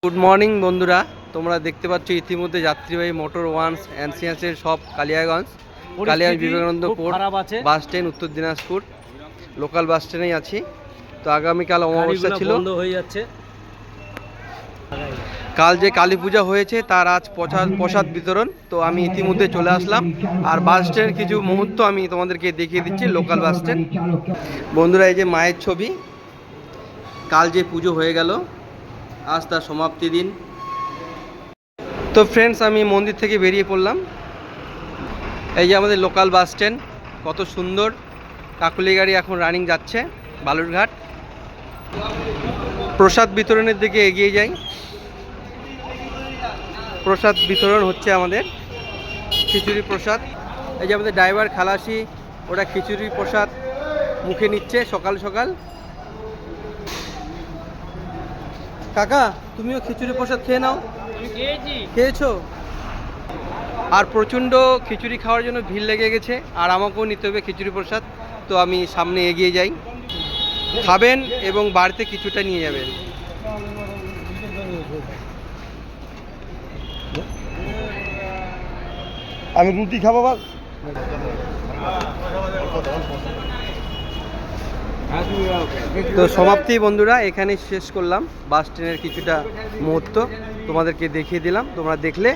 Good morning বন্ধুরা, তোমরা দেখতে পাচ্ছ ইতিমধ্যে যাত্রীবাহী মোটর ওয়ান্স অ্যান্সিয়ান্সের সব Kaliaganj Vivekananda court bus stand, উত্তর দিনাজপুর লোকাল বাস স্ট্যান্ডেই আছি। তো আগামীকাল অমাবস্যা ছিল, বন্ধ হয়ে যাচ্ছে। কাল যে কালী পূজা হয়েছে তার আজ প্রসাদ বিতরণ। তো আমি ইতিমধ্যে চলে আসলাম, আর বাস স্ট্যান্ডের কিছু মুহূর্ত আমি তোমাদেরকে দেখিয়ে দিচ্ছি। লোকাল বাস স্ট্যান্ড বন্ধুরা, এই যে মায়ের ছবি, কাল যে পুজো হয়ে গেল, আজ তার সমাপ্তি দিন। তো ফ্রেন্ডস, আমি মন্দির থেকে বেরিয়ে পড়লাম। এই যে আমাদের লোকাল বাস স্ট্যান্ড, কত সুন্দর। কাকুলি গাড়ি এখন রানিং যাচ্ছে বালুরঘাট। প্রসাদ বিতরণের দিকে এগিয়ে যাই। প্রসাদ বিতরণ হচ্ছে আমাদের খিচুড়ি প্রসাদ। এই যে আমাদের ড্রাইভার খালাসি, ওরা খিচুড়ি প্রসাদ মুখে নিচ্ছে সকাল সকাল। কাকা, তুমিও খিচুড়ি প্রসাদ খেয়ে নাও। খেয়েছো? আর প্রচণ্ড খিচুড়ি খাওয়ার জন্য ভিড় লেগে গেছে, আর আমাকেও নিতে হবে খিচুড়ি প্রসাদ। তো আমি সামনে এগিয়ে যাই, খাবেন এবং বাড়িতে কিছুটা নিয়ে যাবেন। আমি রুটি খাবো বা তো সমাপ্তি বন্ধুরা, এখানেই শেষ করলাম। বাস স্ট্যান্ডের কিছুটা মুহূর্ত তোমাদেরকে দেখিয়ে দিলাম, তোমরা দেখলে।